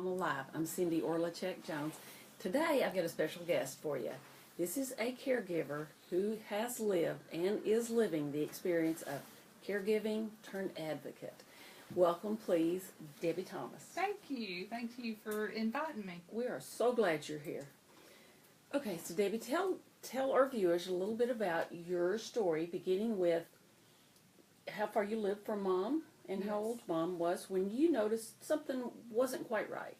Momma Live. I'm Cindy Orlachek-Jones. Today I've got a special guest for you. This is a caregiver who has lived and is living the experience of caregiving turned advocate. Welcome, please, Debbie Thomas. Thank you. Thank you for inviting me. We are so glad you're here. Okay, so Debbie, tell our viewers a little bit about your story, beginning with how far you lived from Mom and how old Mom was when you noticed something wasn't quite right.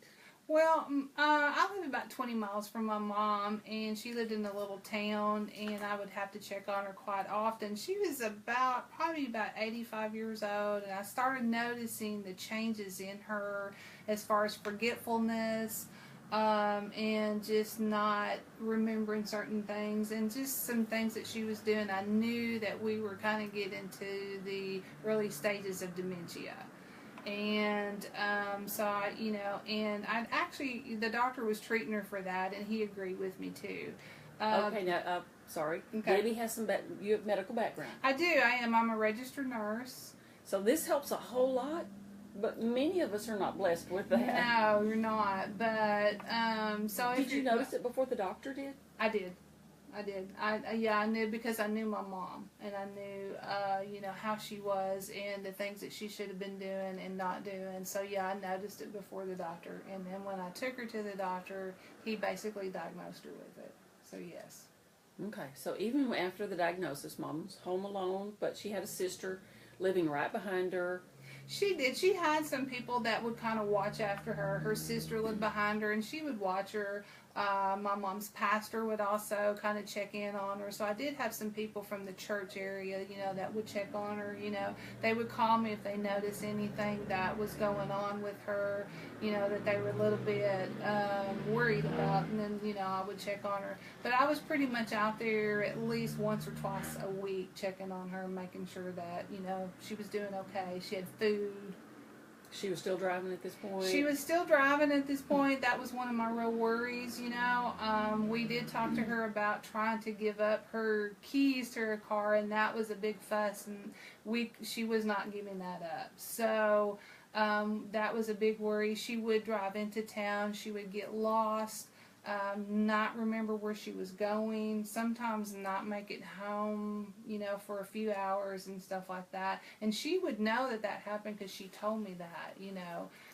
Well, I live about 20 miles from my mom, and she lived in a little town, and I would have to check on her quite often. She was probably about 85 years old, and I started noticing the changes in her as far as forgetfulness, and just not remembering certain things, and just some things that she was doing. I knew that we were kind of getting to the early stages of dementia. And so the doctor was treating her for that, and he agreed with me too. Okay, now, sorry. Okay. Debbie has you have medical background. I do. I'm a registered nurse. So this helps a whole lot, but many of us are not blessed with that. No, you're not. But did you notice it before the doctor did? I did. I knew, because I knew my mom, and I knew, how she was and the things that she should have been doing and not doing. So, yeah, I noticed it before the doctor. And then when I took her to the doctor, he basically diagnosed her with it. So, yes. Okay. So, even after the diagnosis, Mom's home alone, but she had a sister living right behind her. She did. She had some people that would kind of watch after her. Her sister lived behind her, and she would watch her. My mom's pastor would also kind of check in on her. So I did have some people from the church area, that would check on her. They would call me if they noticed anything that was going on with her, that they were a little bit worried about. And then, I would check on her. But I was pretty much out there at least once or twice a week checking on her, making sure that, she was doing okay. She had food. She was still driving at this point? She was still driving at this point. That was one of my real worries, We did talk to her about trying to give up her keys to her car, and that was a big fuss, and she was not giving that up. So that was a big worry. She would drive into town. She would get lost, not remember where she was going, sometimes not make it home, for a few hours and stuff like that. And she would know that happened because she told me that,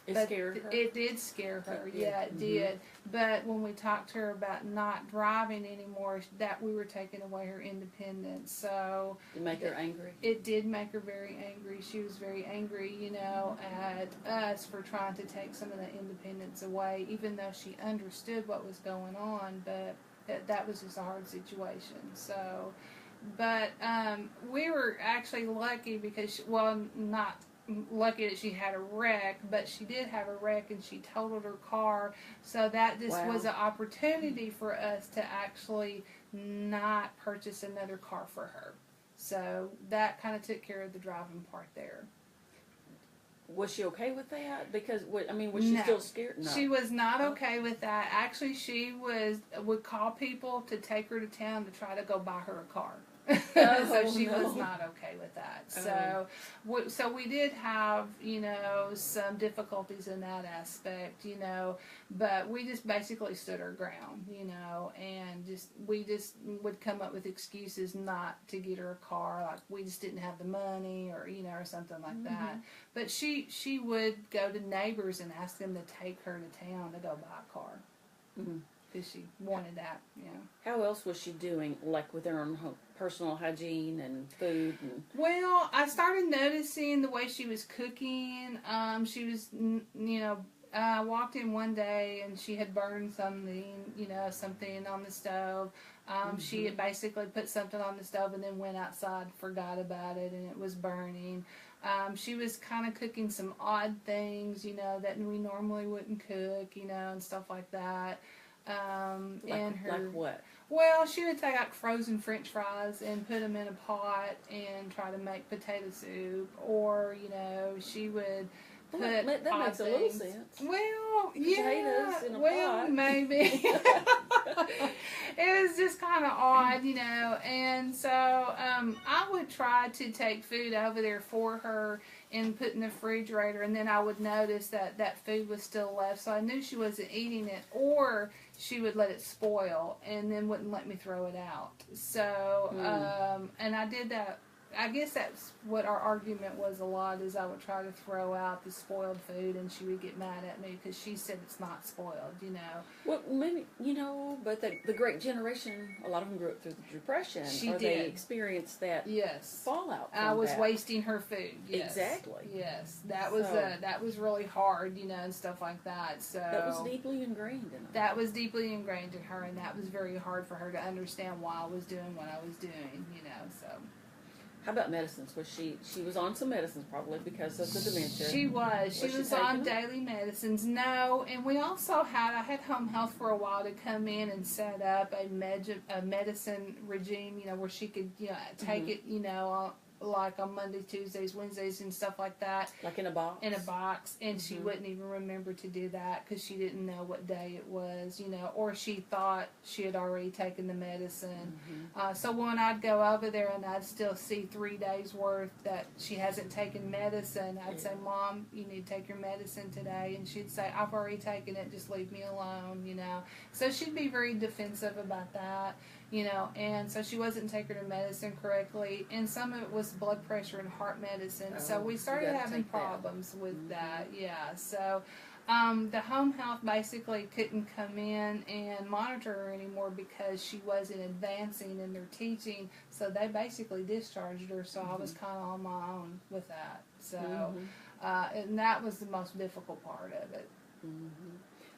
It scared her? It did scare her, yeah, it did. But when we talked to her about not driving anymore, that we were taking away her independence. So Did it make her angry? It did make her very angry. She was very angry, at us for trying to take some of the independence away, even though she understood what was going on, but that was just a hard situation. So, but we were actually lucky because, not lucky that she had a wreck, but she did have a wreck and she totaled her car, so that just was an opportunity for us to actually not purchase another car for her. So that kind of took care of the driving part there. Was she okay with that? Because, was she still scared? No. She was not okay with that. Actually, she would call people to take her to town to try to go buy her a car. So she was not okay with that. So we did have, some difficulties in that aspect, but we just basically stood our ground, and we just would come up with excuses not to get her a car, like we just didn't have the money or, or something like that. But she would go to neighbors and ask them to take her to town to go buy a car. Because she wanted that, How else was she doing, like with her own personal hygiene and food? Well, I started noticing the way she was cooking. She was, I walked in one day and she had burned something on the stove. She had basically put something on the stove and then went outside, forgot about it, and it was burning. She was kind of cooking some odd things, that we normally wouldn't cook, and stuff like that. Like what? Well, she would take like frozen French fries and put them in a pot and try to make potato soup, or she would put that makes a little sense. Well, potatoes in a pot. Maybe. It was just kind of odd, and so I would try to take food over there for her, and put in the refrigerator, and then I would notice that food was still left, so I knew she wasn't eating it, or she would let it spoil and then wouldn't let me throw it out. So, and I did that. I guess that's what our argument was a lot, is I would try to throw out the spoiled food, and she would get mad at me because she said it's not spoiled, you know. Well, maybe, you know, but the great generation, a lot of them grew up through the Depression. She or did. They experienced that fallout from I was that. wasting her food. Yes. Exactly. Yes. That was really hard, you know, and stuff like that. So that was deeply ingrained in her. That was deeply ingrained in her, and that was very hard for her to understand why I was doing what I was doing, you know, so. How about medicines? Was she was on some medicines probably because of the dementia? She was. She was on daily medicines. No, and we also I had home health for a while to come in and set up a medicine regime, you know, where she could, you know, take it, you know, like on Monday, Tuesdays, Wednesdays, and stuff like that. Like in a box? In a box, and she wouldn't even remember to do that because she didn't know what day it was, you know, or she thought she had already taken the medicine. So when I'd go over there and I'd still see 3 days worth that she hasn't taken medicine, I'd say, Mom, you need to take your medicine today. And she'd say, I've already taken it, just leave me alone, you know. So she'd be very defensive about that. You know, and so she wasn't taking her medicine correctly, and some of it was blood pressure and heart medicine. So we started having problems with that. Yeah. So the home health basically couldn't come in and monitor her anymore because she wasn't advancing in their teaching. So they basically discharged her. So I was kind of on my own with that. So and that was the most difficult part of it.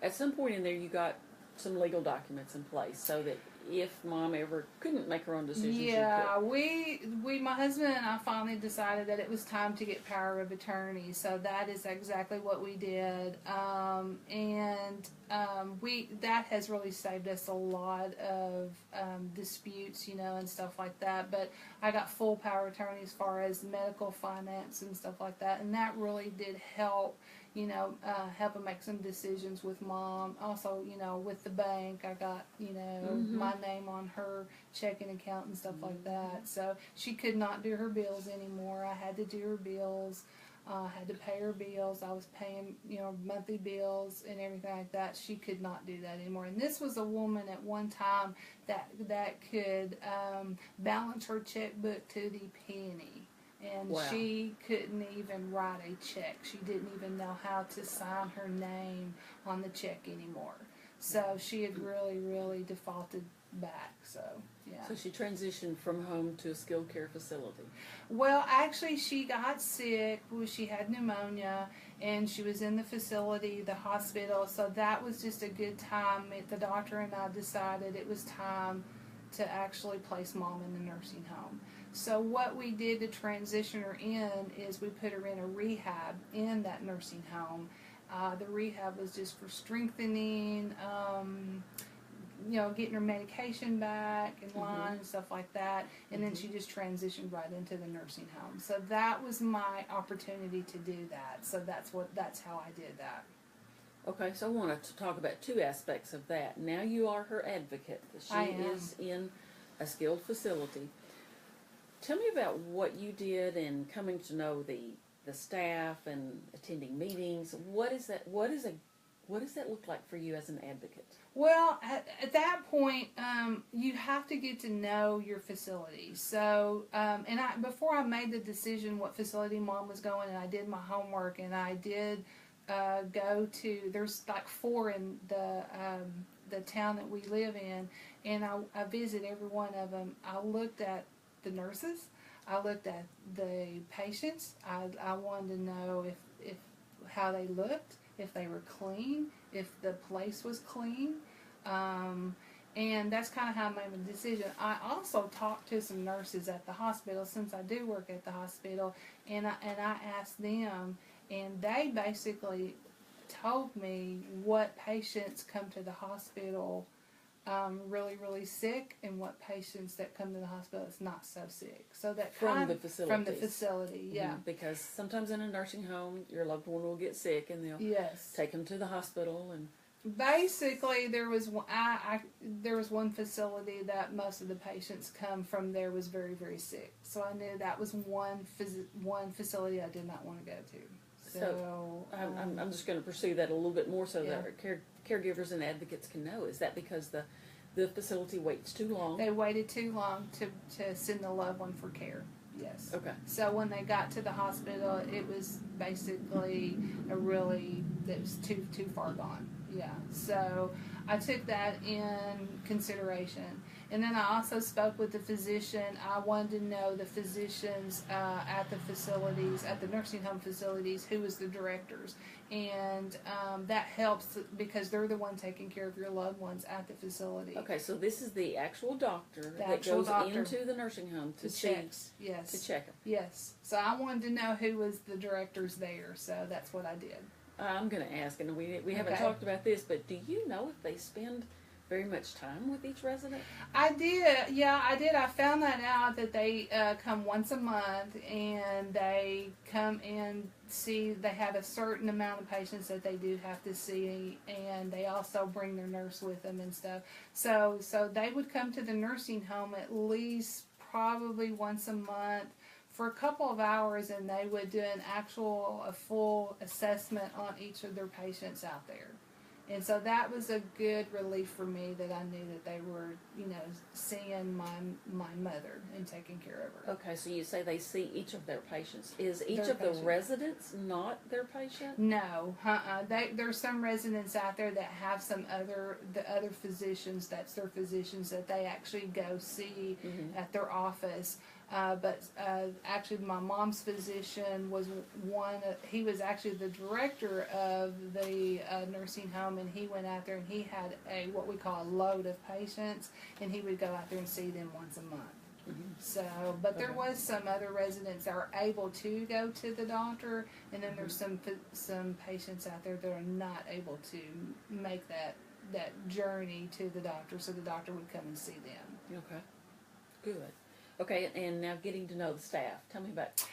At some point in there, you got some legal documents in place so that if Mom ever couldn't make her own decisions, yeah, my husband and I finally decided that it was time to get power of attorney. So that is exactly what we did, and that has really saved us a lot of disputes, you know, and stuff like that. But I got full power of attorney as far as medical, finance, and stuff like that, and that really did help. You know, help her make some decisions with Mom. Also, you know, with the bank, I got, you know, my name on her checking account and stuff like that. So she could not do her bills anymore. I had to do her bills. Had to pay her bills. I was paying, you know, monthly bills and everything like that. She could not do that anymore. And this was a woman at one time that could balance her checkbook to the penny. And she couldn't even write a check. She didn't even know how to sign her name on the check anymore. So she had really, really defaulted back. So, yeah. So she transitioned from home to a skilled care facility. Well, actually, she got sick. She had pneumonia, and she was in the facility, the hospital. So that was just a good time. The doctor and I decided it was time to actually place Mom in the nursing home. So what we did to transition her in is we put her in a rehab in that nursing home. The rehab was just for strengthening, you know, getting her medication back in line and stuff like that. And then she just transitioned right into the nursing home. So that was my opportunity to do that. So that's how I did that. Okay, so I wanted to talk about two aspects of that. Now you are her advocate. She is in a skilled facility. Tell me about what you did in coming to know the staff and attending meetings. What does that look like for you as an advocate? Well, at that point, you have to get to know your facility. So, before I made the decision what facility Mom was going, and I did my homework, and I did go to. There's like 4 in the town that we live in, and I visited every one of them. I looked at the nurses. I looked at the patients. I wanted to know if how they looked, if they were clean, if the place was clean, and that's kind of how I made my decision. I also talked to some nurses at the hospital since I do work at the hospital, and I asked them, and they basically told me what patients come to the hospital really, really sick, and what patients that come to the hospital is not so sick. So that from the facility, yeah. Because sometimes in a nursing home, your loved one will get sick, and they'll take them to the hospital and Basically, there was there was one facility that most of the patients come from. There was very, very sick, so I knew that was one facility I did not want to go to. So I'm just going to pursue that a little bit more so Yeah. that caregivers and advocates can know. Is that because the facility waits too long? They waited too long to send the loved one for care. Yes. Okay. So when they got to the hospital, it was basically it was too far gone. Yeah. So I took that in consideration. And then I also spoke with the physician. I wanted to know the physicians at the facilities, at the nursing home facilities, who was the directors. And that helps because they're the one taking care of your loved ones at the facility. Okay, so this is the actual doctor that actual goes doctor. into the nursing home to Checks, yes. to check them. Yes. So I wanted to know who was the directors there, so that's what I did. I'm going to ask, and we haven't Okay. talked about this, but do you know if they spend very much time with each resident? I did. Yeah, I did. I found that out that they come once a month and they come and see. They have a certain amount of patients that they do have to see, and they also bring their nurse with them and stuff. So they would come to the nursing home at least probably once a month for a couple of hours, and they would do a full assessment on each of their patients out there. And so that was a good relief for me that I knew that they were, seeing my mother and taking care of her. Okay, so you say they see each of their patients. Is each Their of the patient. residents not their patient? No, there's some residents out there that have the other physicians. That's their physicians that they actually go see at their office. But actually, my mom's physician was he was actually the director of the nursing home, and he went out there and he had what we call a load of patients, and he would go out there and see them once a month. So, but there was some other residents that are able to go to the doctor, and then there's some patients out there that are not able to make that journey to the doctor, so the doctor would come and see them. Okay, good. Okay, and now getting to know the staff. Tell me about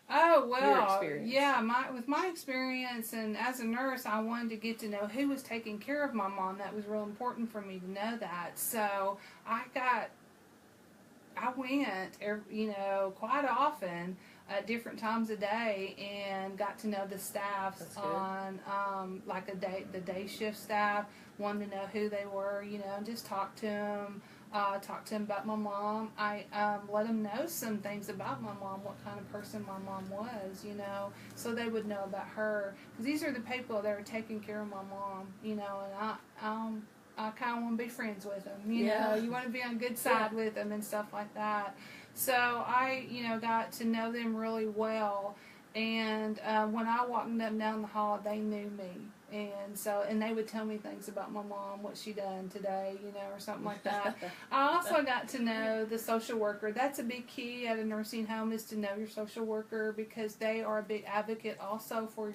Oh, well, your experience. Yeah, with my experience and as a nurse, I wanted to get to know who was taking care of my mom. That was real important for me to know that. So I went, quite often at different times of day and got to know the staff on, the day shift staff, wanted to know who they were, and just talk to them. Talk to him about my mom. I let him know some things about my mom, what kind of person my mom was, so they would know about her. Because these are the people that are taking care of my mom, and I kind of want to be friends with them, you know. You want to be on good side with them and stuff like that. So I, got to know them really well. And when I walked them down the hall, they knew me. And they would tell me things about my mom, what she done today, or something like that. I also got to know the social worker. That's a big key at a nursing home, is to know your social worker, because they are a big advocate also for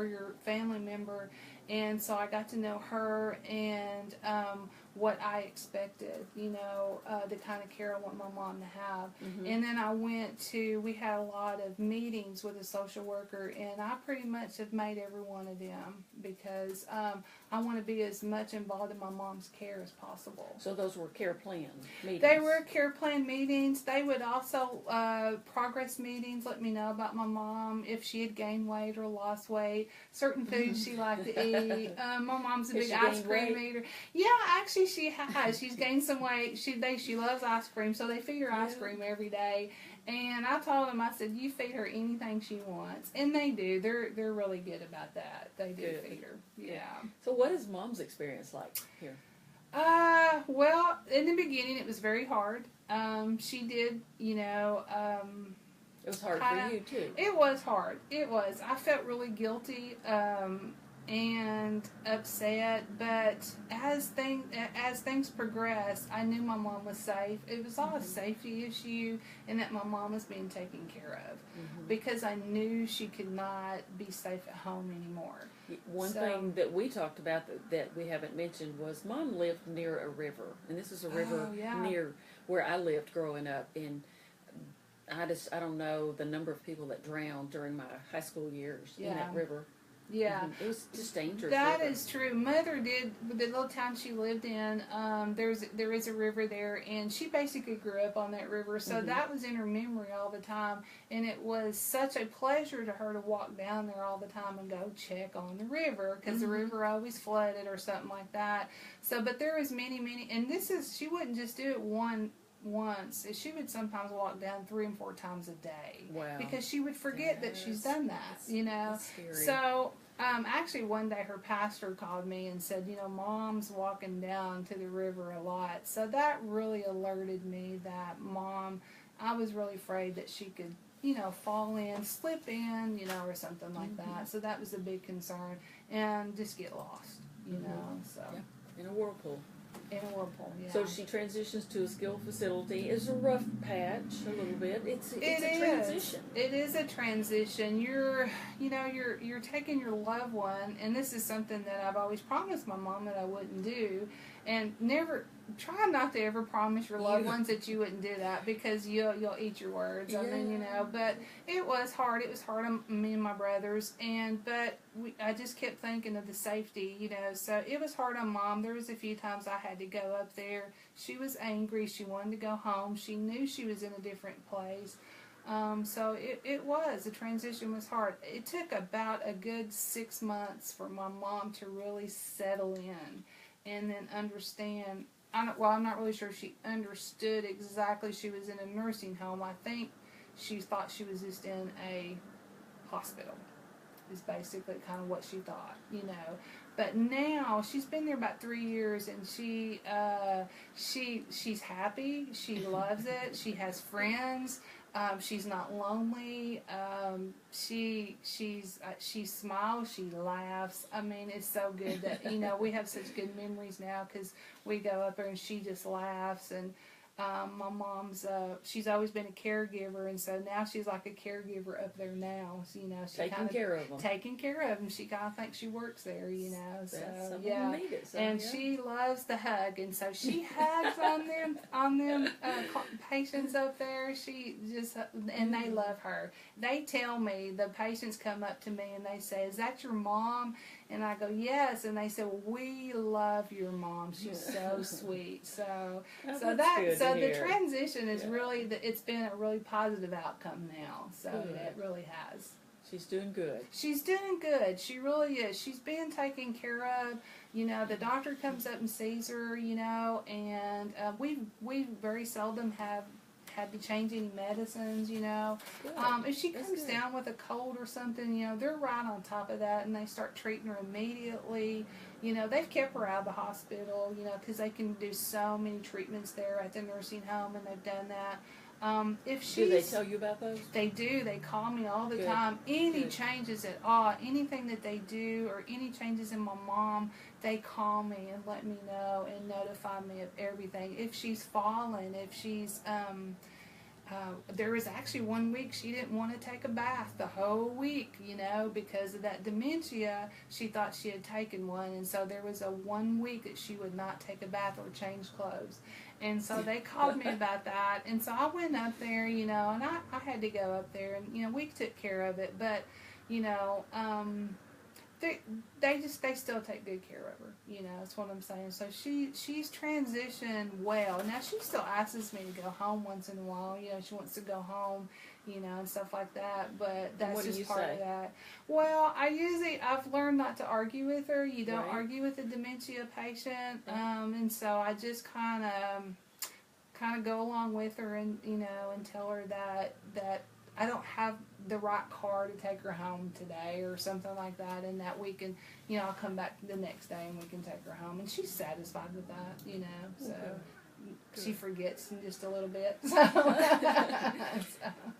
your family member. And so I got to know her and what I expected, the kind of care I want my mom to have. And then we had a lot of meetings with a social worker, and I pretty much have made every one of them because I want to be as much involved in my mom's care as possible. So those were care plan meetings? They were care plan meetings. They would also, progress meetings, let me know about my mom, if she had gained weight or lost weight, certain foods she liked to eat. My mom's a big ice cream eater. Yeah, actually she has. She's gained some weight. She loves ice cream, so they feed her ice cream every day. And I told them, I said, you feed her anything she wants. And they do. They're really good about that. They do feed her. Yeah. So what is Mom's experience like here? Well, in the beginning it was very hard. She did, it was hard for you too. It was hard. It was. I felt really guilty, and upset, but as things progressed, I knew my mom was safe. It was all a safety issue, and that my mom was being taken care of, because I knew she could not be safe at home anymore. One thing that we talked about that we haven't mentioned was Mom lived near a river, and this is a river near where I lived growing up, and I don't know the number of people that drowned during my high school years in that river. Yeah. It was just dangerous. That is true. Mother did, the little town she lived in, there is a river there, and she basically grew up on that river, so that was in her memory all the time, and it was such a pleasure to her to walk down there all the time and go check on the river, because the river always flooded or something like that. So, but there was many, and she wouldn't just do it once. She would sometimes walk down 3 and 4 times a day. Wow. Because she would forget that she's done that, That's scary. So, actually one day her pastor called me and said, Mom's walking down to the river a lot. So that really alerted me that I was really afraid that she could, fall in, slip in, or something like that. So that was a big concern. And just get lost, so. Yeah. In a whirlpool. In a whirlpool, yeah. So she transitions to a skilled facility. It's a rough patch, a little bit. It's a transition. It is a transition. You're taking your loved one, and this is something that I've always promised my mom that I wouldn't do, and try not to ever promise your loved ones that you wouldn't do that, because you'll eat your words. I mean, but it was hard. It was hard on me and my brothers, but I just kept thinking of the safety, so it was hard on Mom. There was a few times I had to go up there. She was angry. She wanted to go home. She knew she was in a different place. So the transition was hard. It took about a good 6 months for my mom to really settle in and then understand. I'm not really sure she understood exactly. She was in a nursing home. I think she thought she was just in a hospital, is basically kind of what she thought, But now she's been there about 3 years, and she's happy. She loves it. She has friends. She's not lonely. She smiles. She laughs. I mean, it's so good that we have such good memories now, because we go up there and she just laughs. And my mom's she's always been a caregiver, and so now she's like a caregiver up there now. So, she taking care of them. Taking care of them. She kind of thinks she works there, So need it, and she loves the hug, and so she hugs on them patients up there. She just, and they love her. They tell me, the patients come up to me and they say, "Is that your mom?" And I go, "Yes." And they say, "Well, we love your mom. She's so sweet." So the transition is really, it's been a really positive outcome now. So it really has. She's doing good. She's doing good. She really is. She's being taken care of. The doctor comes up and sees her, and we very seldom have had to change any medicines, If she comes down with a cold or something, they're right on top of that, and they start treating her immediately. They've kept her out of the hospital, because they can do so many treatments there at the nursing home, and they've done that. Do they tell you about those? They do. They call me all the time. Any changes at all, anything that they do, or any changes in my mom, they call me and let me know and notify me of everything. If she's fallen, if she's, there was actually 1 week she didn't want to take a bath the whole week, because of that dementia. She thought she had taken one, and so there was a 1 week that she would not take a bath or change clothes. And so they called me about that, and so I went up there, and I had to go up there, and, we took care of it, but, they still take good care of her, that's what I'm saying. So she's transitioned well. Now she still asks me to go home once in a while, she wants to go home, and stuff like that, but that's just part of that. Well, I've learned not to argue with her. You don't argue with a dementia patient, and so I just kind of go along with her, and, and tell her that I don't have the right car to take her home today or something like that, and that we can, I'll come back the next day and we can take her home, and she's satisfied with that, so she forgets in just a little bit.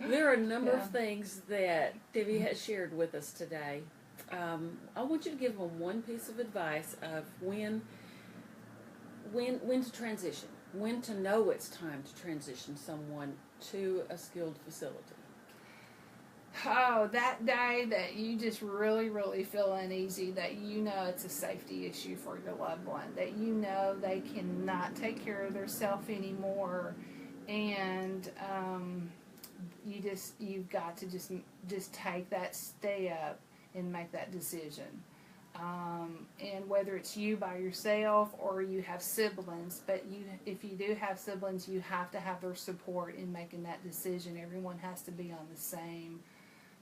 There are a number of things that Debbie has shared with us today. I want you to give them one piece of advice of when to transition, when to know it's time to transition someone to a skilled facility. Oh, that day that you just really, really feel uneasy, that it's a safety issue for your loved one, that they cannot take care of themselves anymore, and you've got to just take that step and make that decision. And whether it's you by yourself or you have siblings, but if you do have siblings, you have to have their support in making that decision. Everyone has to be on the same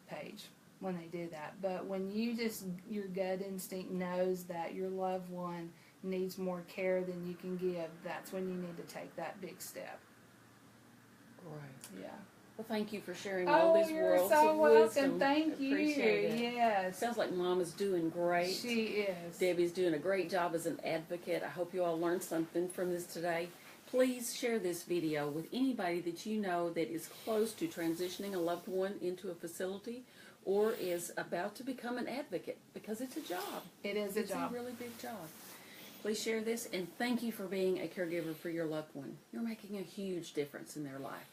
page when they do that. But when your gut instinct knows that your loved one needs more care than you can give, that's when you need to take that big step. Right. Yeah. Well, thank you for sharing all these worlds so of welcome. wisdom. Thank you. Appreciate it. Yes. Sounds like Mom is doing great. She is. Debbie's doing a great job as an advocate. I hope you all learned something from this today. Please share this video with anybody that you know that is close to transitioning a loved one into a facility or is about to become an advocate, because it's a job. It is a job. It's a really big job. Please share this, and thank you for being a caregiver for your loved one. You're making a huge difference in their life.